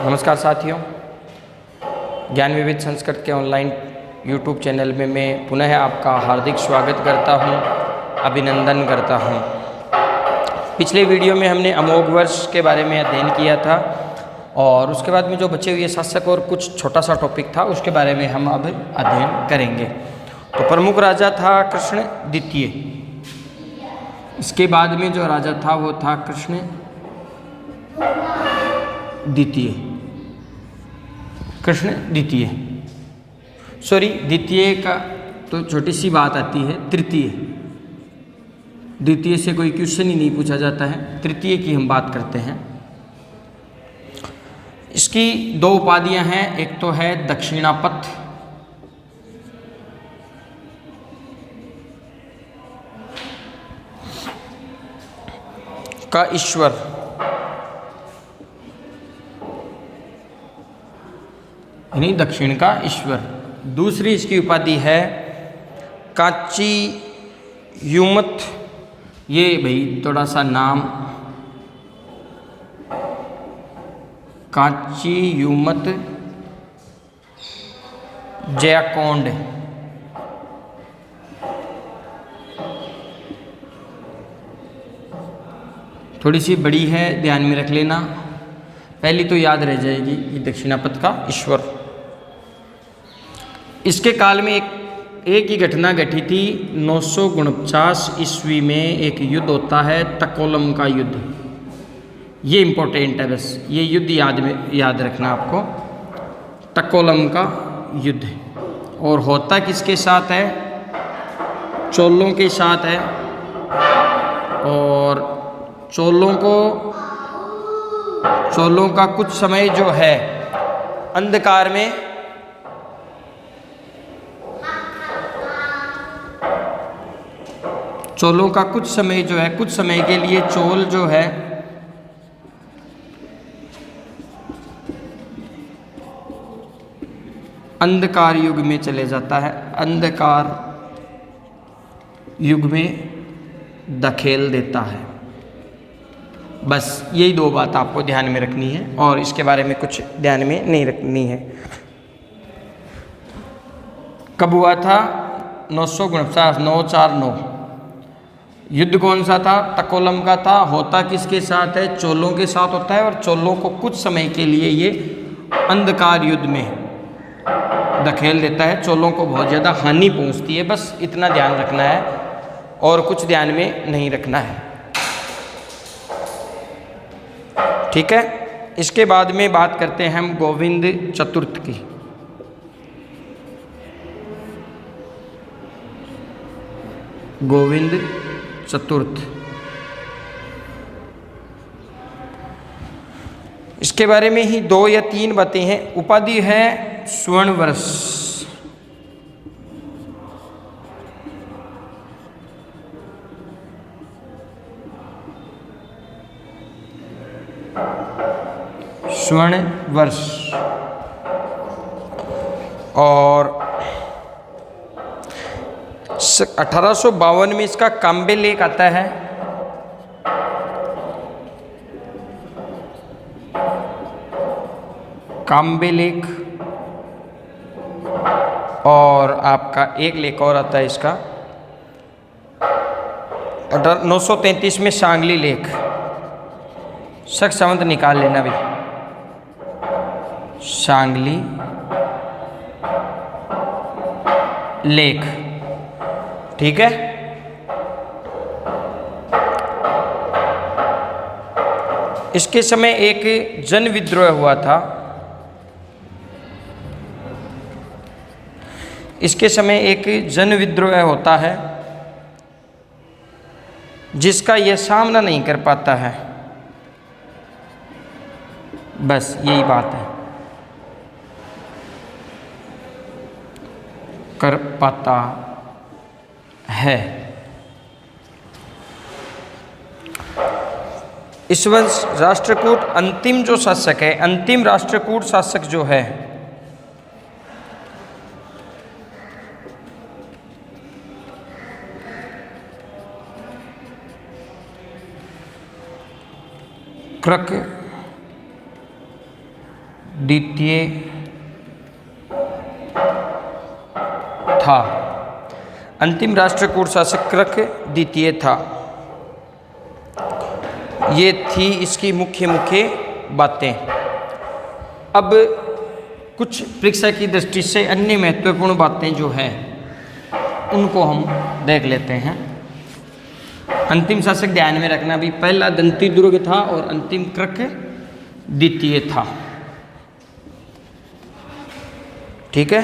नमस्कार साथियों, ज्ञान विविध संस्कृत के ऑनलाइन यूट्यूब चैनल में मैं पुनः आपका हार्दिक स्वागत करता हूं, अभिनंदन करता हूं। पिछले वीडियो में हमने अमोघ वर्ष के बारे में अध्ययन किया था और उसके बाद में जो बचे हुए शासक और कुछ छोटा सा टॉपिक था उसके बारे में हम अब अध्ययन करेंगे। तो प्रमुख राजा था कृष्ण द्वितीय। इसके बाद में जो राजा था वो था कृष्ण द्वितीय। कृष्ण द्वितीय, सॉरी द्वितीय का तो छोटी सी बात आती है, तृतीय। द्वितीय से कोई क्वेश्चन ही नहीं पूछा जाता है, तृतीय की हम बात करते हैं। इसकी दो उपाधियां हैं, एक तो है दक्षिणापथ का ईश्वर, यानी दक्षिण का ईश्वर। दूसरी इसकी उपाधि है काची युमत। ये भाई थोड़ा सा नाम, काची युमत जयाकोंड। थोड़ी सी बड़ी है, ध्यान में रख लेना। पहली तो याद रह जाएगी ये दक्षिणापथ का ईश्वर। इसके काल में एक ही घटना घटी थी। 949 ईस्वी में एक युद्ध होता है, तकोलम का युद्ध। ये इम्पोर्टेंट है, बस ये युद्ध याद रखना आपको, तकोलम का युद्ध। और होता किसके साथ है? चोलों के साथ है। और चोलों का कुछ समय जो है अंधकार में, चोलों का कुछ समय जो है, कुछ समय के लिए चोल जो है अंधकार युग में चले जाता है, अंधकार युग में धकेल देता है। बस यही दो बात आपको ध्यान में रखनी है और इसके बारे में कुछ ध्यान में नहीं रखनी है। कब हुआ था? 949। युद्ध कौन सा था? तकोलम का था। होता किसके साथ है? चोलों के साथ होता है। और चोलों को कुछ समय के लिए ये अंधकार युद्ध में धकेल देता है। चोलों को बहुत ज़्यादा हानि पहुंचती है। बस इतना ध्यान रखना है और कुछ ध्यान में नहीं रखना है, ठीक है। इसके बाद में बात करते हैं हम गोविंद चतुर्थ की। गोविंद चतुर्थ, इसके बारे में ही 2 या 3 बातें हैं। उपाधि है स्वर्ण वर्ष। स्वर्ण वर्ष। और 1852 में इसका काम्बे लेख आता है। काम्बे लेख। और आपका एक लेख और आता है इसका 933 में सांगली लेख। शक संवत निकाल लेना भी, सांगली लेख, ठीक है। इसके समय एक जन विद्रोह हुआ था। इसके समय एक जन विद्रोह होता है जिसका यह सामना नहीं कर पाता है। बस यही बात है, कर पाता है। इस वंश राष्ट्रकूट अंतिम जो शासक है, अंतिम राष्ट्रकूट शासक जो है कृक द्वितीय था। अंतिम राष्ट्रकूट शासक कृक द्वितीय था। ये थी इसकी मुख्य बातें। अब कुछ परीक्षा की दृष्टि से अन्य महत्वपूर्ण बातें जो है उनको हम देख लेते हैं। अंतिम शासक ध्यान में रखना भी, पहला दंती दुर्ग था और अंतिम कृक द्वितीय था। ठीक है।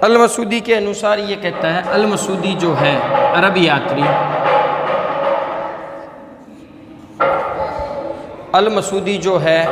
अल मसूदी के अनुसार ये कहता है, अल मसूदी जो है अरब यात्री, अल मसूदी जो है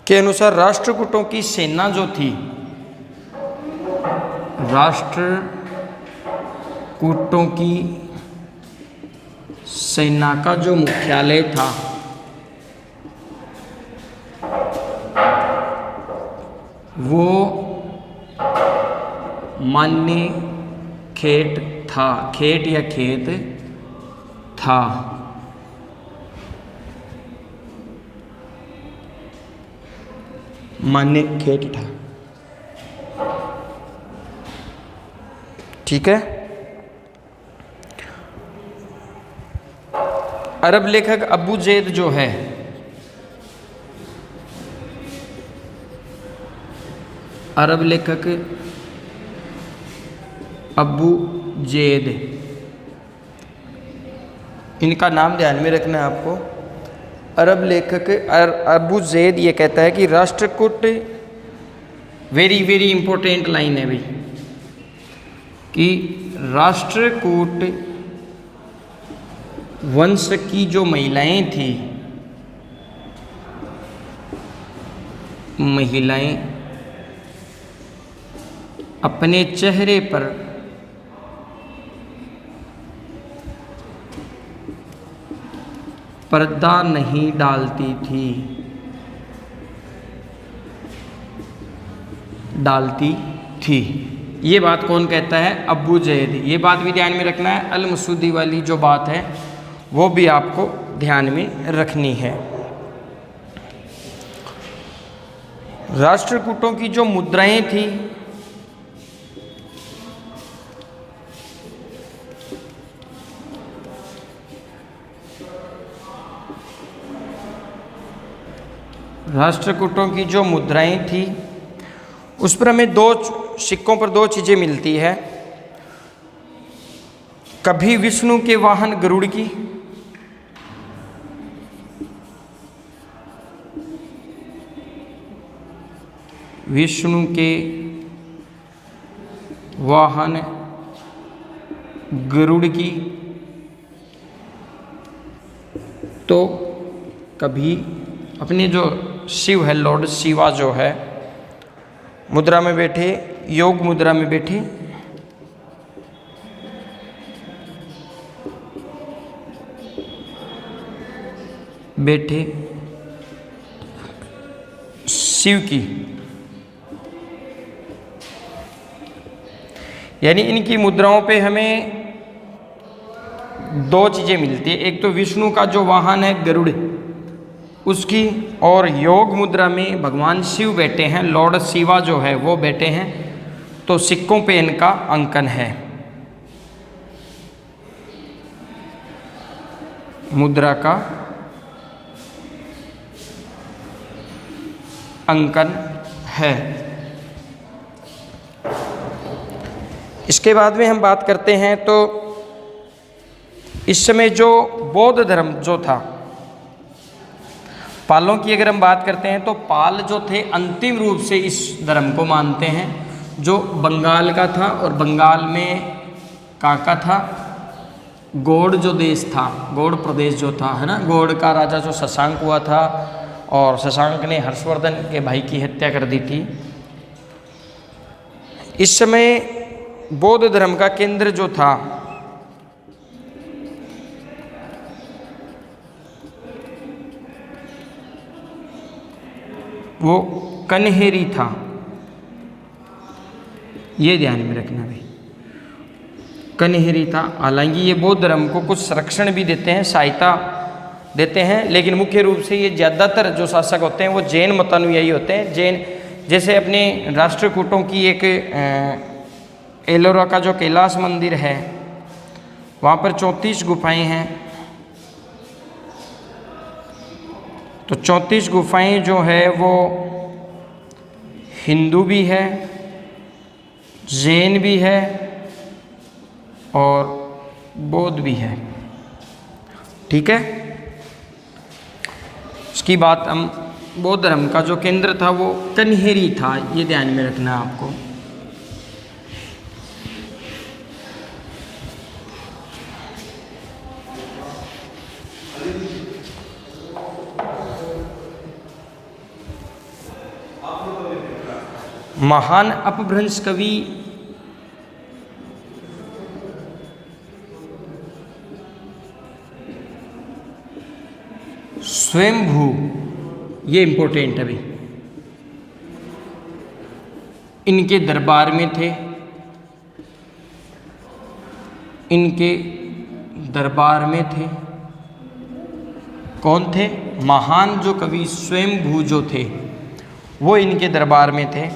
के अनुसार राष्ट्रकूटों की सेना जो थी, राष्ट्रकूटों की सेना का जो मुख्यालय था वो मान्य खेट था, खेट या खेत था। मान्य खेट था। ठीक है। अरब लेखक अबू जैद जो है, अरब लेखक अबू जैद, इनका नाम ध्यान में रखना है आपको। अरब लेखक अबू जैद ये कहता है कि Rashtrakuta, very very important line है भाई, कि राष्ट्रकूट वंश की जो महिलाएं थी, महिलाएं अपने चेहरे पर पर्दा नहीं डालती थी, डालती थी। ये बात कौन कहता है? अबू जैद। ये बात भी ध्यान में रखना है। अल मसूदी वाली जो बात है वो भी आपको ध्यान में रखनी है। राष्ट्रकूटों की जो मुद्राएं थी उस पर हमें सिक्कों पर दो चीज़ें मिलती है। कभी विष्णु के वाहन गरुड़ की, विष्णु के वाहन गरुड़ की, तो कभी अपने जो शिव है, लॉर्ड शिवा जो है, मुद्रा में बैठे, योग मुद्रा में बैठे, शिव की, यानी इनकी मुद्राओं पे हमें दो चीज़ें मिलती है। एक तो विष्णु का जो वाहन है गरुड़ उसकी, और योग मुद्रा में भगवान शिव बैठे हैं, लॉर्ड शिवा जो है वो बैठे हैं। तो सिक्कों पे इनका अंकन है, मुद्रा का अंकन है। इसके बाद में हम बात करते हैं तो इस समय जो बौद्ध धर्म जो था, पालों की अगर हम बात करते हैं तो पाल जो थे अंतिम रूप से इस धर्म को मानते हैं, जो बंगाल का था। और बंगाल में का था, गौड़ जो देश था, गौड़ प्रदेश जो था, है ना, गौड़ का राजा जो शशांक हुआ था, और शशांक ने हर्षवर्धन के भाई की हत्या कर दी थी। इस समय बौद्ध धर्म का केंद्र जो था वो कन्हेरी था। ये ध्यान में रखना भाई। कन्हेरी था। हालांकि ये बौद्ध धर्म को कुछ संरक्षण भी देते हैं, सहायता देते हैं, लेकिन मुख्य रूप से ये ज़्यादातर जो शासक होते हैं वो जैन मतानुयायी होते हैं। जैन, जैसे अपने राष्ट्रकूटों की एक एलोरा का जो कैलाश मंदिर है वहाँ पर 34 गुफाएं हैं। तो 34 गुफाएं जो है वो हिंदू भी है, जैन भी है और बौद्ध भी है। ठीक है, इसकी बात हम बौद्ध धर्म का जो केंद्र था वो कन्हेरी था, ये ध्यान में रखना है आपको। महान अपभ्रंश कवि स्वयंभू, ये इंपॉर्टेंट है अभी, इनके दरबार में थे। इनके दरबार में थे कौन थे? महान जो कवि स्वयंभू जो थे वो इनके दरबार में थे।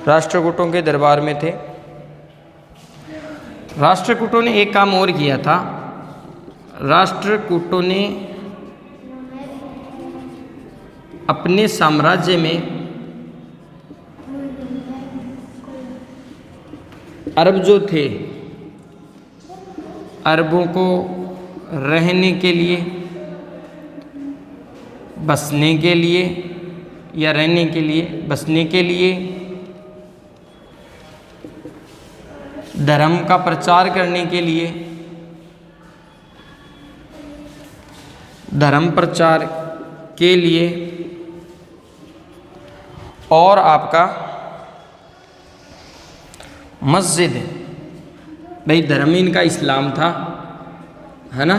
राष्ट्रकूटों के दरबार में थे। राष्ट्रकूटों ने एक काम और किया था। राष्ट्रकूटों ने अपने साम्राज्य में अरब जो थे, अरबों को रहने के लिए, बसने के लिए या रहने के लिए, बसने के लिए, धर्म का प्रचार करने के लिए, धर्म प्रचार के लिए और आपका मस्जिद, भाई धर्म इनका इस्लाम था, है ना,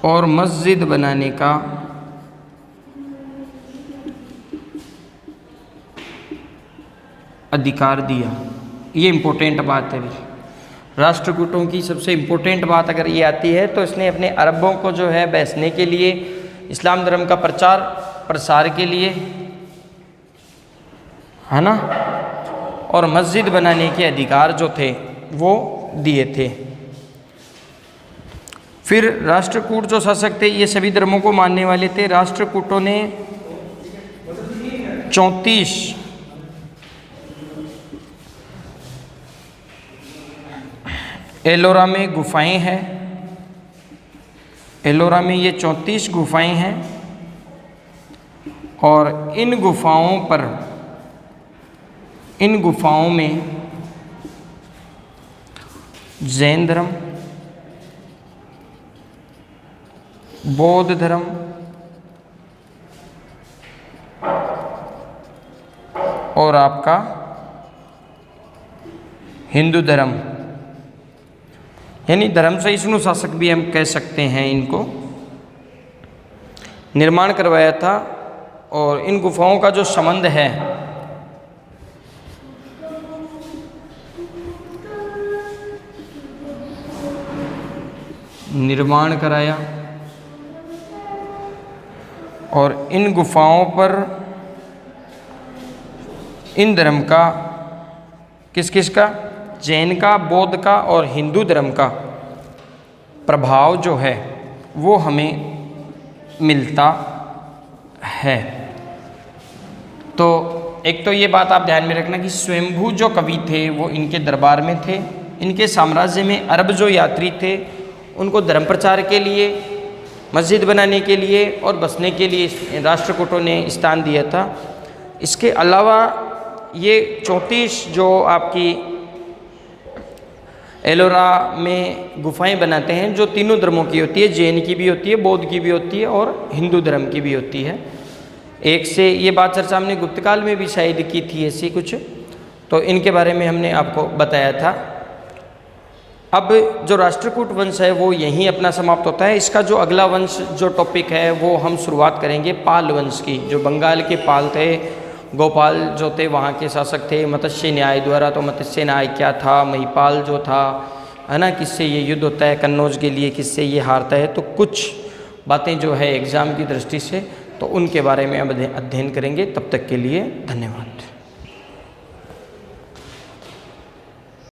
और मस्जिद बनाने का अधिकार दिया। ये इम्पोर्टेंट बात है भाई। राष्ट्रकूटों की सबसे इम्पोर्टेंट बात अगर ये आती है तो इसने अपने अरबों को जो है बैसने के लिए, इस्लाम धर्म का प्रचार प्रसार के लिए, है ना, और मस्जिद बनाने के अधिकार जो थे वो दिए थे। फिर राष्ट्रकूट जो शासक थे ये सभी धर्मों को मानने वाले थे। राष्ट्रकूटों ने 34 एलोरा में गुफाएं हैं। एलोरा में ये 34 गुफाएं हैं और इन गुफाओं में जैन धर्म, बौद्ध धर्म और आपका हिंदू धर्म, यानी धर्म सहिष्णु शासक भी हम कह सकते हैं, इनको निर्माण करवाया था। और इन गुफाओं का जो संबंध है निर्माण कराया और इन गुफाओं पर इन धर्म का, किस किस का, जैन का, बौद्ध का और हिंदू धर्म का प्रभाव जो है वो हमें मिलता है। तो एक तो ये बात आप ध्यान में रखना कि स्वयंभू जो कवि थे वो इनके दरबार में थे। इनके साम्राज्य में अरब जो यात्री थे उनको धर्म प्रचार के लिए, मस्जिद बनाने के लिए और बसने के लिए राष्ट्रकूटों ने स्थान दिया था। इसके अलावा ये 34 जो आपकी एलोरा में गुफाएं बनाते हैं जो तीनों धर्मों की होती है, जैन की भी होती है, बौद्ध की भी होती है और हिंदू धर्म की भी होती है। एक से ये बात चर्चा हमने गुप्त काल में भी शायद की थी ऐसी कुछ, तो इनके बारे में हमने आपको बताया था। अब जो राष्ट्रकूट वंश है वो यहीं अपना समाप्त होता है। इसका जो अगला वंश जो टॉपिक है वो हम शुरुआत करेंगे पाल वंश की। जो बंगाल के पाल थे, गोपाल जो थे वहाँ के शासक थे मत्स्य न्याय द्वारा। तो मत्स्य न्याय क्या था, महिपाल जो था, है ना, किससे ये युद्ध होता है कन्नौज के लिए, किससे ये हारता है। तो कुछ बातें जो है एग्ज़ाम की दृष्टि से तो उनके बारे में अब अध्ययन करेंगे। तब तक के लिए धन्यवाद।